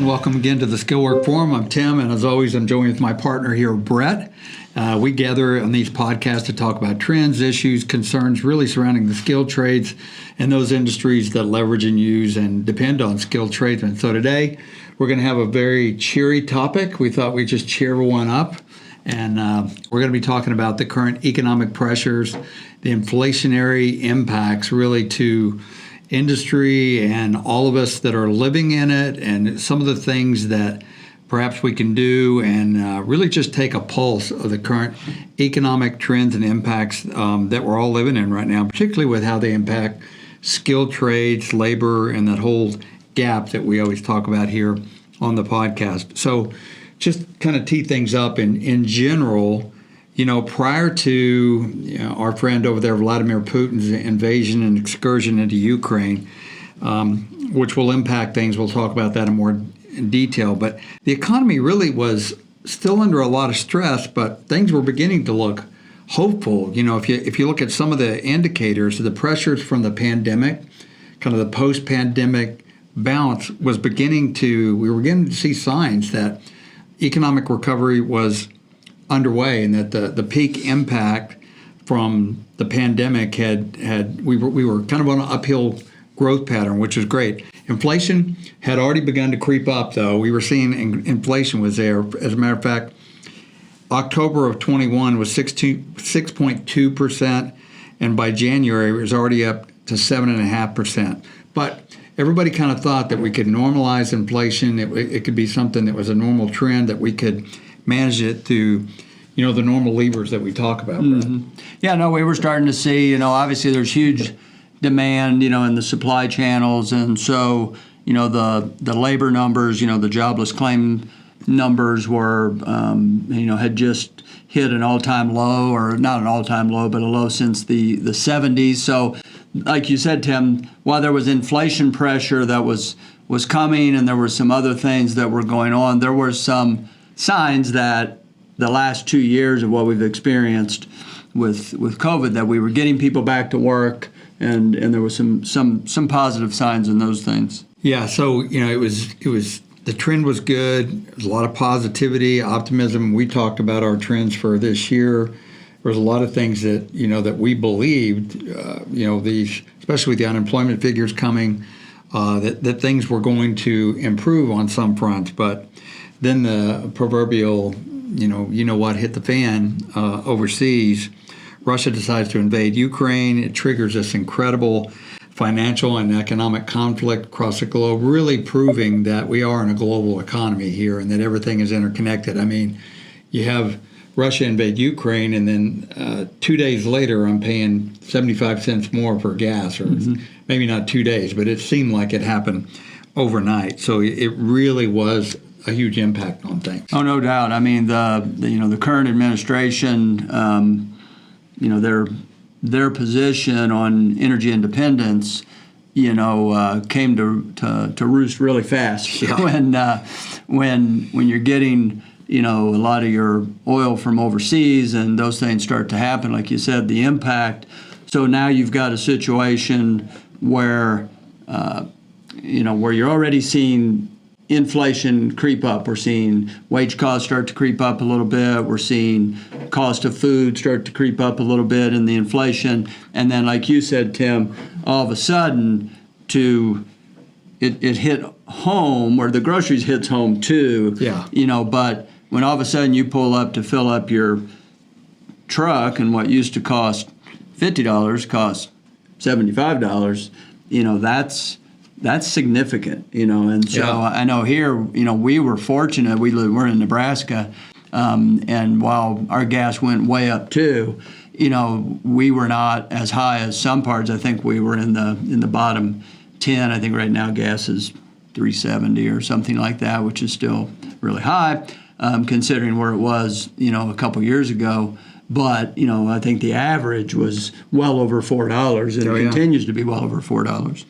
and welcome again to the Skillwork Forum. I'm Tim, and as always, I'm joined with my partner here, Brett. We gather on these podcasts to talk about trends, issues, concerns really surrounding the skilled trades and those industries that leverage and use and depend on skilled tradesmen. So today, we're going to have a very cheery topic. We thought we'd just cheer everyone up, and we're going to be talking about the current economic pressures, the inflationary impacts really to industry and all of us that are living in it, and some of the things that perhaps we can do and really just take a pulse of the current economic trends and impacts that we're all living in right now, particularly with how they impact skilled trades, labor, and that whole gap that we always talk about here on the podcast. So just kind of tee things up in general. Prior to our friend over there, Vladimir Putin's invasion and excursion into Ukraine, which will impact things. We'll talk about that in more detail. But the economy really was still under a lot of stress, but things were beginning to look hopeful. If you look at some of the indicators, the pressures from the pandemic, kind of the post-pandemic bounce was we were beginning to see signs that economic recovery was underway, and that the peak impact from the pandemic we were kind of on an uphill growth pattern, which is great. Inflation had already begun to creep up, though. We were seeing inflation was there. As a matter of fact, October of 21 was 6.2%, and by January it was already up to 7.5%. But everybody kind of thought that we could normalize inflation. It could be something that was a normal trend, that we could manage it through, the normal levers that we talk about. Mm-hmm. Yeah, no, we were starting to see, obviously there's huge demand, in the supply channels. And so, the labor numbers, the jobless claim numbers were, had just hit an all-time low, or not an all-time low, but a low since the 70s. So, like you said, Tim, while there was inflation pressure that was coming, and there were some other things that were going on, there were some signs that the last 2 years of what we've experienced with COVID, that we were getting people back to work, and there was some positive signs in those things. Yeah, so it was the trend was good. There was a lot of positivity, optimism. We talked about our trends for this year. There was a lot of things that that we believed, these, especially with the unemployment figures coming, that things were going to improve on some fronts, but then the proverbial, what hit the fan overseas. Russia decides to invade Ukraine. It triggers this incredible financial and economic conflict across the globe, really proving that we are in a global economy here and that everything is interconnected. I mean, you have Russia invade Ukraine, and then 2 days later, I'm paying 75 cents more for gas, or maybe not 2 days, but it seemed like it happened overnight. So it really was a huge impact on things. Oh, no doubt. I mean, the current administration, their position on energy independence, came to roost really fast. Yeah. When you're getting a lot of your oil from overseas, and those things start to happen, like you said, the impact. So now you've got a situation where where you're already seeing inflation creep up. We're seeing wage costs start to creep up a little bit. We're seeing cost of food start to creep up a little bit in the inflation. And then, like you said, Tim, all of a sudden it hit home, or the groceries hits home too. Yeah. But when all of a sudden you pull up to fill up your truck, and what used to cost $50 costs $75, that's significant, and so yeah. I know here, we were fortunate. We're in Nebraska, and while our gas went way up too, we were not as high as some parts. I think we were in the bottom 10. I think right now gas is $3.70 or something like that, which is still really high, considering where it was, a couple years ago. But, I think the average was well over $4, and it continues to be well over $4.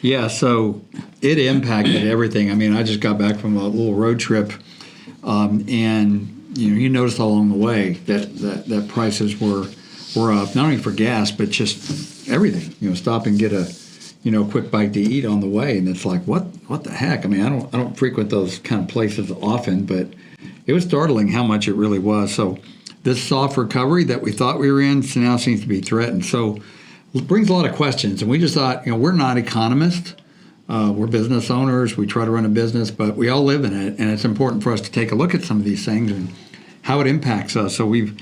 Yeah, so it impacted everything. I mean, I just got back from a little road trip, and you noticed along the way that prices were up, not only for gas but just everything. Stop and get a quick bite to eat on the way, and it's like, what the heck? I mean, I don't frequent those kind of places often, but it was startling how much it really was. So this soft recovery that we thought we were in now seems to be threatened. So it brings a lot of questions, and we just thought, we're not economists. We're business owners. We try to run a business, but we all live in it, and it's important for us to take a look at some of these things and how it impacts us. So we've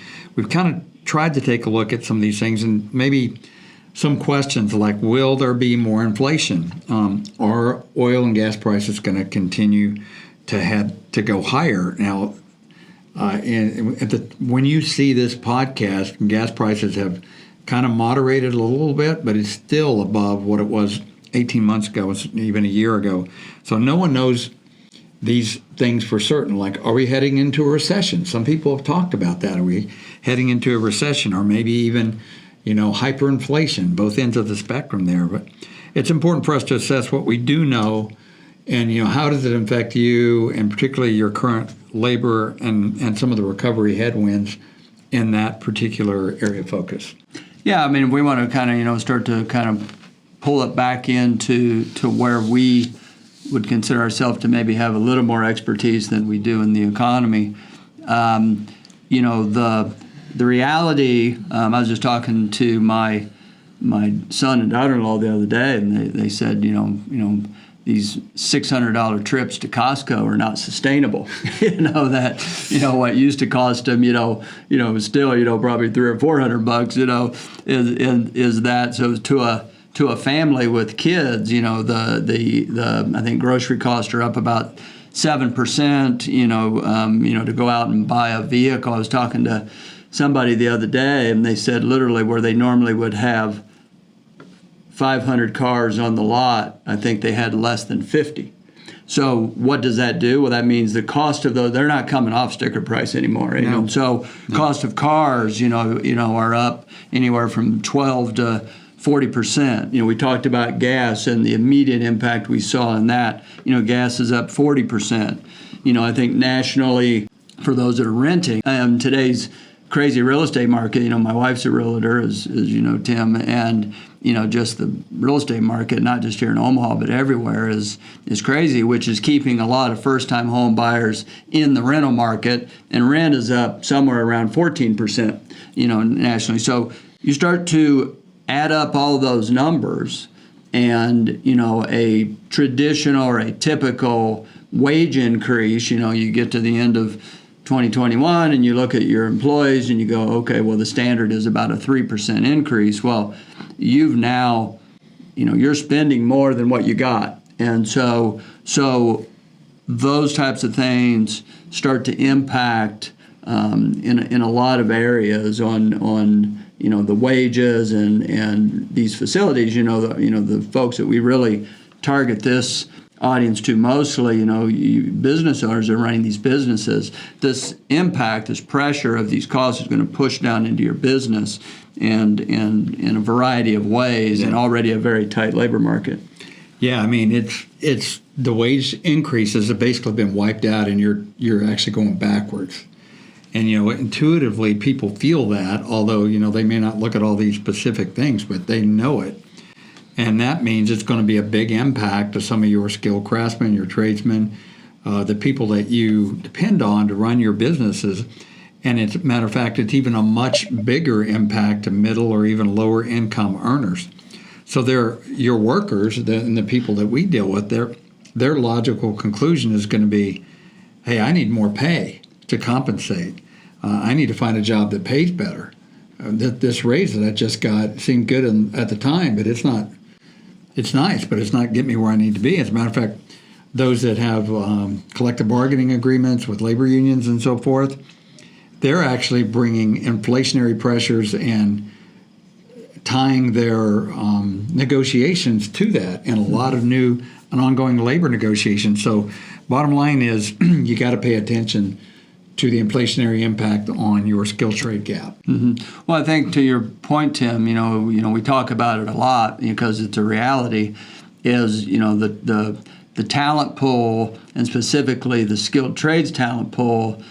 kind of tried to take a look at some of these things and maybe some questions like, will there be more inflation? Are oil and gas prices going to continue to go higher? Now, when you see this podcast, gas prices have kind of moderated a little bit, but it's still above what it was 18 months ago, even a year ago. So no one knows these things for certain. Like, are we heading into a recession? Some people have talked about that. Are we heading into a recession, or maybe even, hyperinflation? Both ends of the spectrum there. But it's important for us to assess what we do know, and how does it affect you, and particularly your current labor and some of the recovery headwinds in that particular area of focus. Yeah, I mean, we want to kind of start to kind of pull it back into where we would consider ourselves to maybe have a little more expertise than we do in the economy. The reality. I was just talking to my son and daughter-in-law the other day, and they said, these $600 trips to Costco are not sustainable. What used to cost them, still, probably $300 or $400, is that. So to a family with kids, the I think grocery costs are up about 7%. To go out and buy a vehicle. I was talking to somebody the other day, and they said literally where they normally would have 500 cars on the lot, I think they had less than 50. So what does that do? Well, that means the cost of those, they're not coming off sticker price anymore. No. So cost of cars, are up anywhere from 12 to 40%. We talked about gas and the immediate impact we saw in that. Gas is up 40%. I think nationally, for those that are renting, today's crazy real estate market, my wife's a realtor, as Tim, and just the real estate market, not just here in Omaha, but everywhere, is crazy, which is keeping a lot of first-time home buyers in the rental market, and rent is up somewhere around 14%, nationally. So you start to add up all those numbers, and a traditional or a typical wage increase, you get to the end of 2021 and you look at your employees and you go, okay, well, the standard is about a 3% increase. Well, you've now, you're spending more than what you got. And so those types of things start to impact in a lot of areas on the wages and these facilities. The folks that we really target this audience to mostly, business owners that are running these businesses. This impact, this pressure of these costs is going to push down into your business and in a variety of ways, and already a very tight labor market. Yeah, I mean, it's the wage increases have basically been wiped out, and you're actually going backwards. And intuitively people feel that, although they may not look at all these specific things, but they know it. And that means it's going to be a big impact to some of your skilled craftsmen, your tradesmen, the people that you depend on to run your businesses. And as a matter of fact, it's even a much bigger impact to middle or even lower income earners. So your workers and the people that we deal with, their logical conclusion is going to be, hey, I need more pay to compensate. I need to find a job that pays better. This raise that I just got seemed good at the time, but it's not. It's nice, but it's not getting me where I need to be. As a matter of fact, those that have collective bargaining agreements with labor unions and so forth, they're actually bringing inflationary pressures and tying their negotiations to that, and a lot of new and ongoing labor negotiations. So bottom line is you got to pay attention to the inflationary impact on your skill trade gap. Mm-hmm. Well, I think to your point, Tim, we talk about it a lot because it's a reality, is, the talent pool, and specifically the skilled trades talent pool,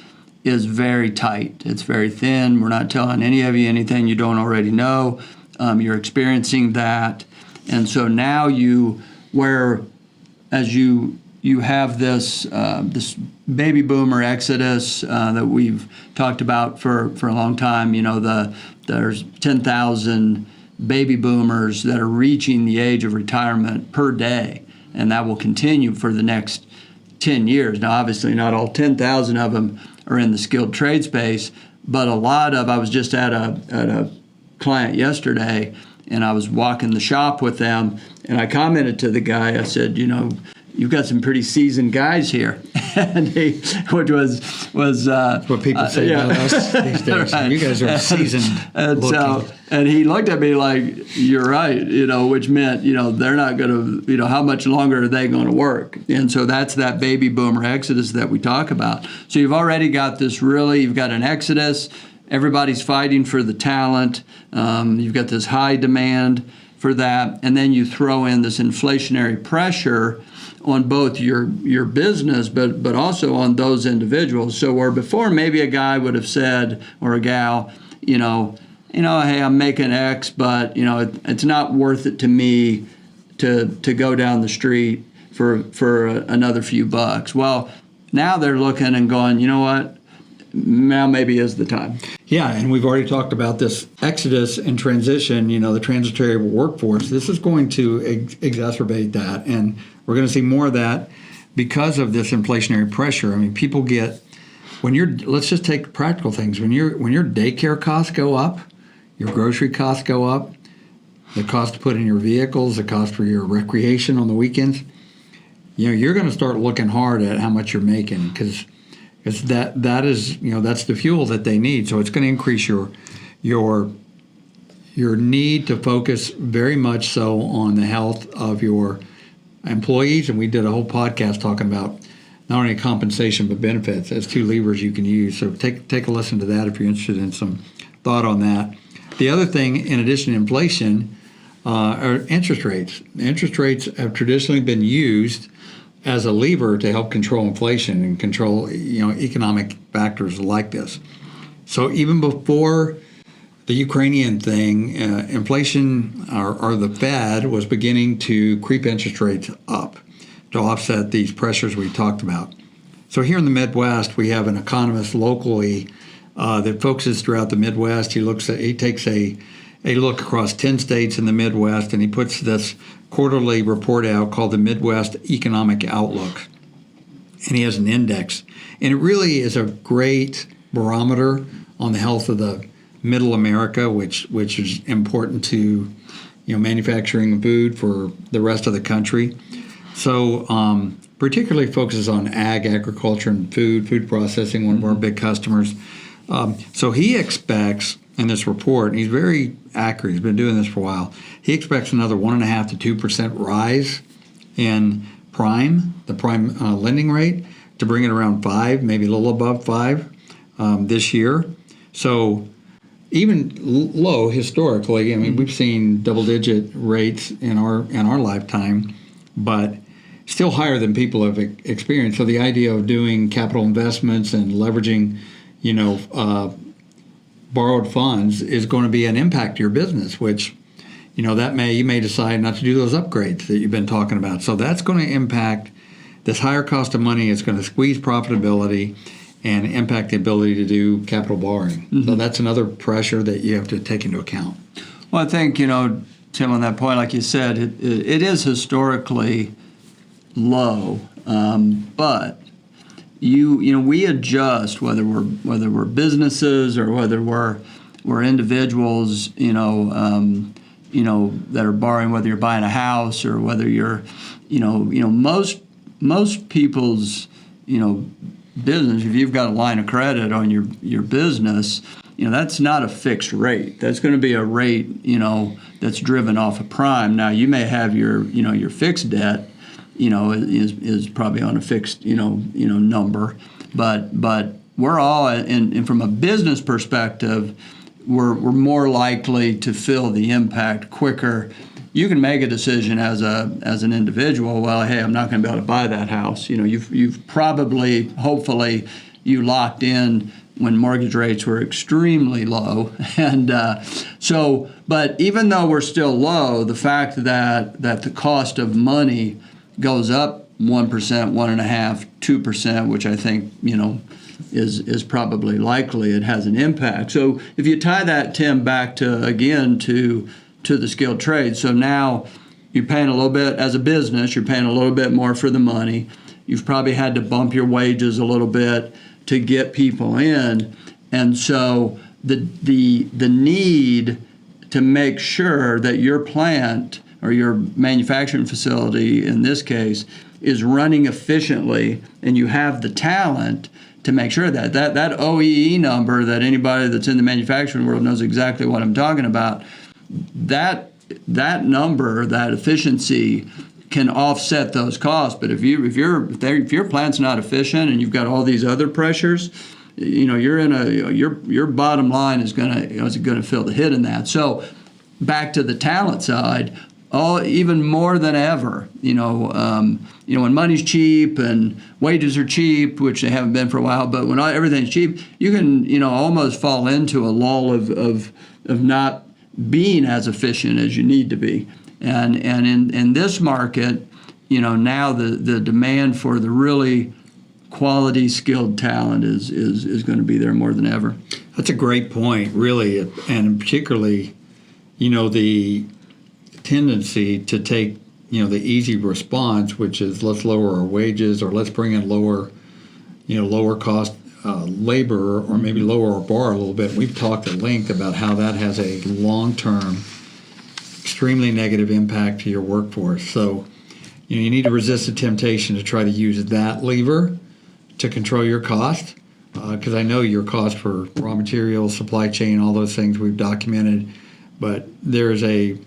is very tight. It's very thin. We're not telling any of you anything you don't already know. You're experiencing that. And so now as you have this this baby boomer exodus that we've talked about for a long time. There's 10,000 baby boomers that are reaching the age of retirement per day, and that will continue for the next 10 years. Now, obviously, not all 10,000 of them are in the skilled trade space, but a lot of. I was just at a client yesterday, and I was walking the shop with them, and I commented to the guy. I said, you've got some pretty seasoned guys here, and which was what people say about us these days. Right. You guys are seasoned. And he looked at me like, "You're right," which meant they're not going to, how much longer are they going to work? And so that's that baby boomer exodus that we talk about. So you've already got you've got an exodus. Everybody's fighting for the talent. You've got this high demand for that, and then you throw in this inflationary pressure on both your business, but also on those individuals. So where before maybe a guy would have said, or a gal, hey, I'm making X, but it's not worth it to me to go down the street for another few bucks. Well, now they're looking and going, you know what? Now maybe is the time. Yeah, and we've already talked about this exodus and transition, the transitory workforce. This is going to exacerbate that, and we're going to see more of that because of this inflationary pressure. I mean, people get, let's just take practical things. When your daycare costs go up, your grocery costs go up, the cost to put in your vehicles, the cost for your recreation on the weekends, you're going to start looking hard at how much you're making because that is that's the fuel that they need. So it's going to increase your need to focus very much so on the health of your employees. And we did a whole podcast talking about not only compensation but benefits as two levers you can use. So take a listen to that if you're interested in some thought on that. The other thing, in addition to inflation, are interest rates. Interest rates have traditionally been used as a lever to help control inflation and control economic factors like this. So even before the Ukrainian thing, inflation or the Fed was beginning to creep interest rates up to offset these pressures we talked about. So here in the Midwest, we have an economist locally that focuses throughout the Midwest. He takes a look across 10 states in the Midwest, and he puts this quarterly report out called the Midwest Economic Outlook. And he has an index. And it really is a great barometer on the health of the middle America, which is important to manufacturing food for the rest of the country. So particularly focuses on agriculture and food processing, one of our big customers. So he expects in this report, and he's very accurate, he's been doing this for a while, he expects another 1.5% to 2% rise in the prime lending rate to bring it around 5, maybe a little above 5 this year. So even low historically, I mean, we've seen double-digit rates in our lifetime, but still higher than people have experienced. So the idea of doing capital investments and leveraging, borrowed funds is going to be an impact to your business, which, you may decide not to do those upgrades that you've been talking about. So that's going to impact this higher cost of money. It's going to squeeze profitability and impact the ability to do capital borrowing. Mm-hmm. So that's another pressure that you have to take into account. Well, I think, Tim, on that point, like you said, it is historically low, but we adjust whether we're businesses or whether we're individuals, that are borrowing, whether you're buying a house or whether you're, most people's, business, if you've got a line of credit on your business, that's not a fixed rate. That's going to be a rate, that's driven off of prime. Now you may have your fixed debt, is probably on a fixed, number, but we're all, and from a business perspective, we're more likely to feel the impact quicker. You can make a decision as an individual. Well, hey, I'm not going to be able to buy that house. You've probably, hopefully, you locked in, when mortgage rates were extremely low. And but even though we're still low, the fact that the cost of money goes up 1%, 1.5%, 2%, which I think, is probably likely, it has an impact. So if you tie that, Tim, back to the skilled trade, so now you're paying a little bit, as a business, you're paying a little bit more for the money. You've probably had to bump your wages a little bit to get people in. And so the need to make sure that your plant or your manufacturing facility, in this case, is running efficiently, and you have the talent to make sure that OEE number that anybody that's in the manufacturing world knows exactly what I'm talking about, that number, that efficiency can offset those costs. But if your plant's not efficient and you've got all these other pressures, your bottom line is gonna feel the hit in that. So back to the talent side, even more than ever, when money's cheap and wages are cheap, which they haven't been for a while, but when everything's cheap, you can, almost fall into a lull of not being as efficient as you need to be. And in this market, now the demand for the really quality skilled talent is going to be there more than ever. That's a great point, really, and particularly, the tendency to take, the easy response, which is let's lower our wages or let's bring in lower cost labor, or maybe lower our bar a little bit. We've talked at length about how that has a long-term, extremely negative impact to your workforce. So, you need to resist the temptation to try to use that lever to control your cost, because I know your cost for raw materials, supply chain, all those things we've documented, but there's a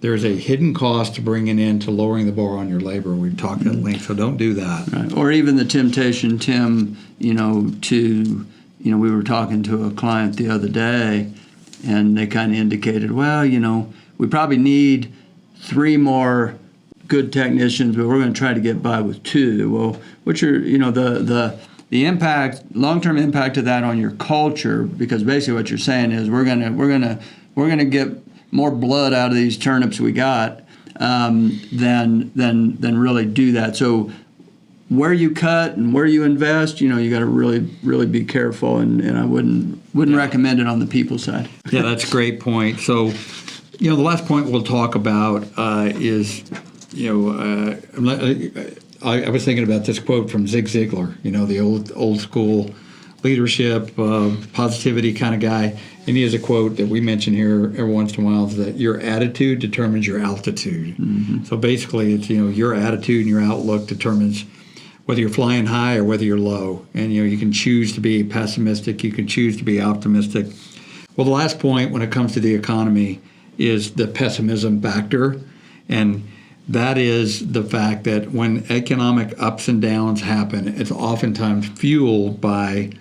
hidden cost to bringing in to lowering the bar on your labor. We've talked at length, so don't do that. Right. Or even the temptation, Tim, we were talking to a client the other day, and they kind of indicated, well, we probably need 3 more good technicians, but we're going to try to get by with 2. Well, which are, the impact, long-term impact of that on your culture, because basically what you're saying is we're gonna get more blood out of these turnips we got than really do that. So where you cut and where you invest, you got to really be careful, and I wouldn't recommend it on the people side. Yeah, that's a great point. So, the last point we'll talk about is, I was thinking about this quote from Zig Ziglar, the old school leadership, positivity kind of guy. And he has a quote that we mention here every once in a while, is that your attitude determines your altitude. Mm-hmm. So basically it's, your attitude and your outlook determines whether you're flying high or whether you're low. And, you can choose to be pessimistic, you can choose to be optimistic. Well, the last point when it comes to the economy is the pessimism factor. And that is the fact that when economic ups and downs happen, it's oftentimes fueled by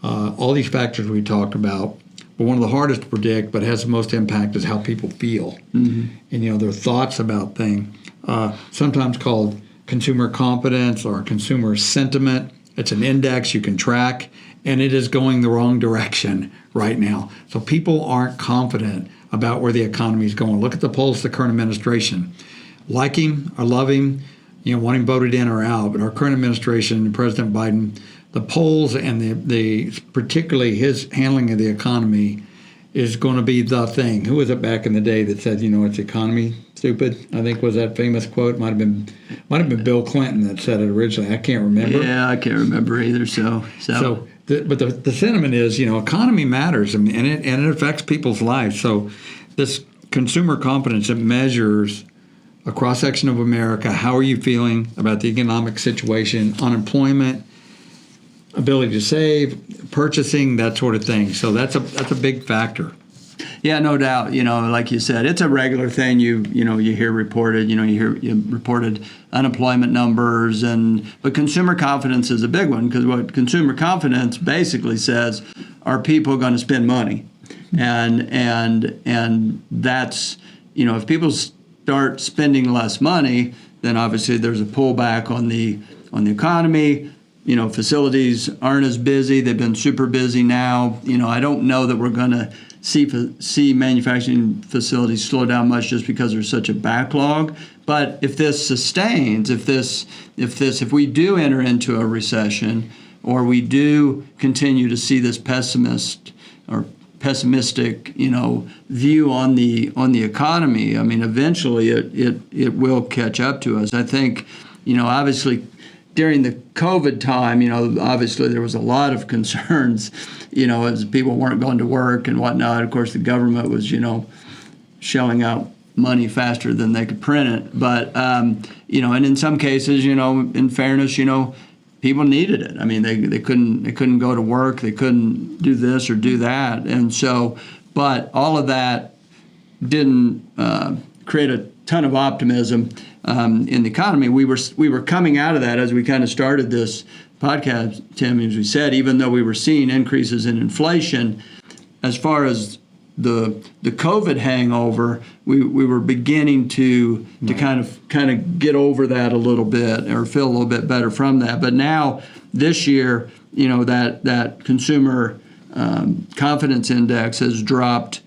all these factors we talked about. But one of the hardest to predict, but has the most impact, is how people feel. Mm-hmm. And, their thoughts about things, sometimes called consumer confidence or consumer sentiment. It's an index you can track, and it is going the wrong direction right now. So people aren't confident about where the economy is going. Look at the polls of the current administration. Like him or love him, want him voted in or out, but our current administration, President Biden, the polls and the particularly his handling of the economy is going to be the thing. Who was it back in the day that said, it's economy stupid? I think was that famous quote. Might have been Bill Clinton that said it originally. I can't remember. Yeah, I can't remember either. But the sentiment is, economy matters, and it affects people's lives. So this consumer confidence, it measures a cross-section of America. How are you feeling about the economic situation, unemployment, ability to save, purchasing, that sort of thing. So that's a big factor. Yeah, no doubt. Like you said, it's a regular thing. You hear reported. You hear reported unemployment numbers, but consumer confidence is a big one, because what consumer confidence basically says, are people going to spend money, and that's if people start spending less money, then obviously there's a pullback on the economy. facilities aren't as busy. They've been super busy now. I don't know that we're going to see manufacturing facilities slow down much just because there's such a backlog. But if this sustains, if we do enter into a recession, or we do continue to see this pessimistic, view on the economy, I mean, eventually it will catch up to us. I think, obviously, during the COVID time, obviously there was a lot of concerns, as people weren't going to work and whatnot. Of course, the government was, shelling out money faster than they could print it. But, and in some cases, in fairness, people needed it. I mean, they couldn't go to work. They couldn't do this or do that. And so, but all of that didn't create a ton of optimism in the economy. We were coming out of that as we kind of started this podcast, Tim, as we said, even though we were seeing increases in inflation, as far as the COVID hangover, we were beginning to kind of get over that a little bit, or feel a little bit better from that. But now this year, that consumer confidence index has dropped,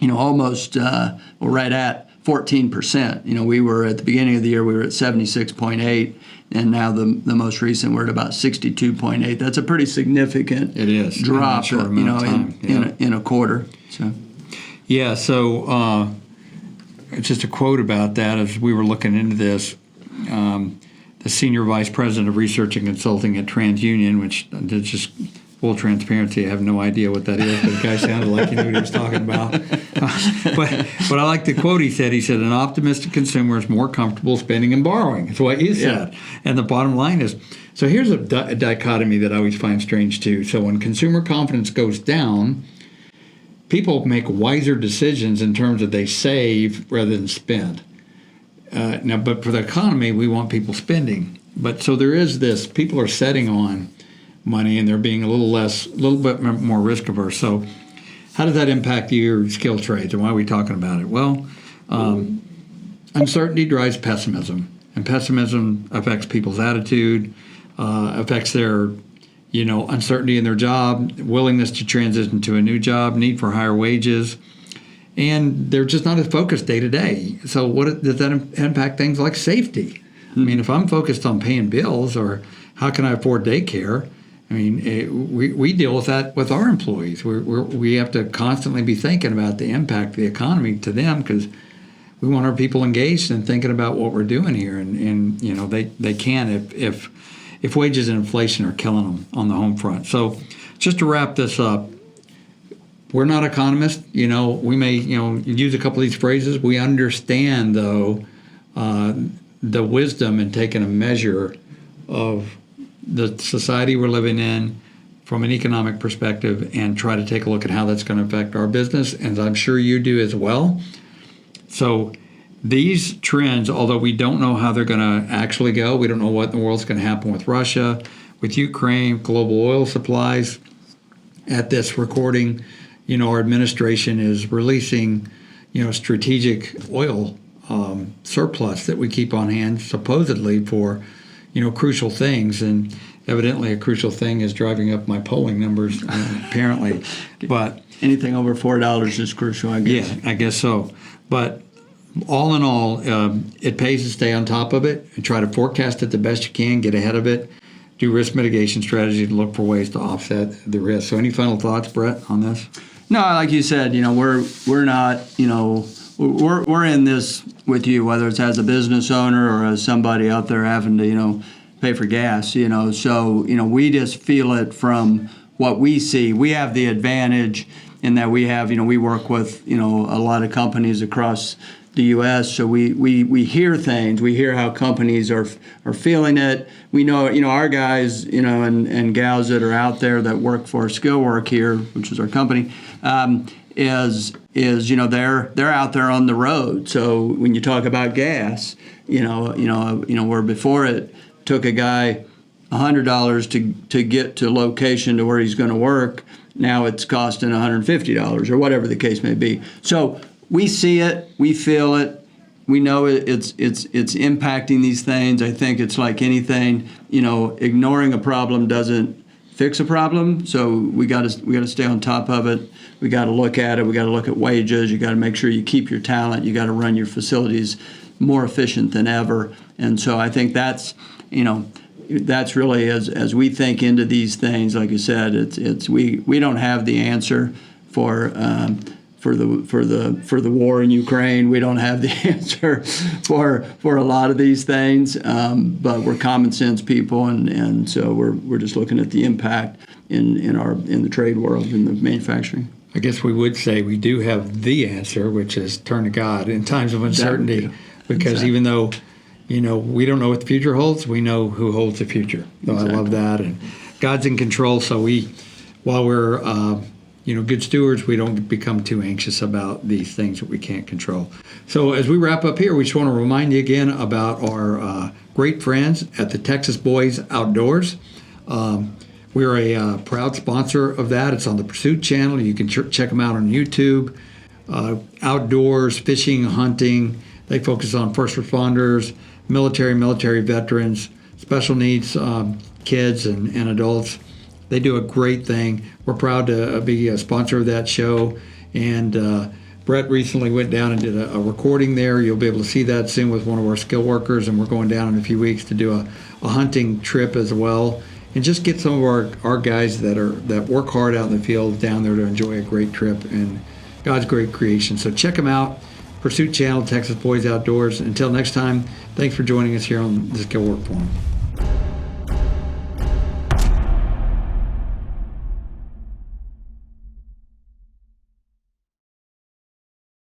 almost right at 14%. We were at the beginning of the year, we were at 76.8, and now the most recent we're at about 62.8. That's a pretty significant drop, in a quarter. So, yeah. So just a quote about that as we were looking into this. The senior vice president of research and consulting at TransUnion, which is just full transparency, I have no idea what that is, but the guy sounded like he knew what he was talking about. But I like the quote he said. He said, an optimistic consumer is more comfortable spending and borrowing. That's what you said. And the bottom line is, so here's a dichotomy that I always find strange too. So when consumer confidence goes down, people make wiser decisions in terms of they save rather than spend. Now, but for the economy, we want people spending. But so there is this, people are setting on money and they're being a little bit more risk averse. So how does that impact your skill trades, and why are we talking about it? Well, uncertainty drives pessimism, and pessimism affects people's attitude, affects their uncertainty in their job, willingness to transition to a new job, need for higher wages, and they're just not as focused day to day. So what does that impact things like safety? I mean, if I'm focused on paying bills or how can I afford daycare, I mean, we deal with that with our employees. We have to constantly be thinking about the impact of the economy to them, because we want our people engaged and thinking about what we're doing here. And they can if wages and inflation are killing them on the home front. So just to wrap this up, we're not economists. We may use a couple of these phrases. We understand, though, the wisdom in taking a measure of the society we're living in from an economic perspective and try to take a look at how that's going to affect our business, and I'm sure you do as well. So these trends, although we don't know how they're going to actually go, we don't know what in the world's going to happen with Russia, with Ukraine, global oil supplies. At this recording, our administration is releasing, strategic oil surplus that we keep on hand, supposedly for crucial things, and evidently a crucial thing is driving up my polling numbers, apparently. But anything over $4 is crucial, I guess. Yeah, I guess so. But all in all, it pays to stay on top of it and try to forecast it the best you can, get ahead of it, do risk mitigation strategies, and look for ways to offset the risk. So any final thoughts, Brett, on this? No, like you said, we're not, we're in this with you, whether it's as a business owner or as somebody out there having to, pay for gas, So, we just feel it from what we see. We have the advantage in that we have, we work with, a lot of companies across the U.S., so we hear things. We hear how companies are feeling it. We know, our guys, and gals that are out there that work for Skillwork here, which is our company, is they're out there on the road. So when you talk about gas, where before it took a guy $100 to get to location to where he's going to work, now it's costing $150 or whatever the case may be. So we see it, we feel it, we know it's impacting these things. I think it's like anything, ignoring a problem doesn't fix a problem. So we got to stay on top of it. We got to look at it. We got to look at wages. You got to make sure you keep your talent. You got to run your facilities more efficient than ever. And so I think that's really as we think into these things. Like you said, we don't have the answer for the war in Ukraine. We don't have the answer for a lot of these things, but we're common sense people, and so we're just looking at the impact in the trade world, in the manufacturing. I guess we would say we do have the answer, which is turn to God in times of uncertainty, because even though we don't know what the future holds, we know who holds the future. So I love that, and God's in control. So while we're good stewards, we don't become too anxious about these things that we can't control. So as we wrap up here, we just want to remind you again about our great friends at the Texas Boys Outdoors. We're a proud sponsor of that. It's on the Pursuit channel. You can check them out on YouTube. Outdoors, fishing, hunting. They focus on first responders, military veterans, special needs kids and adults. They do a great thing. We're proud to be a sponsor of that show. And Brett recently went down and did a recording there. You'll be able to see that soon with one of our skill workers. And we're going down in a few weeks to do a hunting trip as well. And just get some of our guys that work hard out in the field down there to enjoy a great trip and God's great creation. So check them out. Pursuit Channel, Texas Boys Outdoors. Until next time, thanks for joining us here on the Skillwork Forum.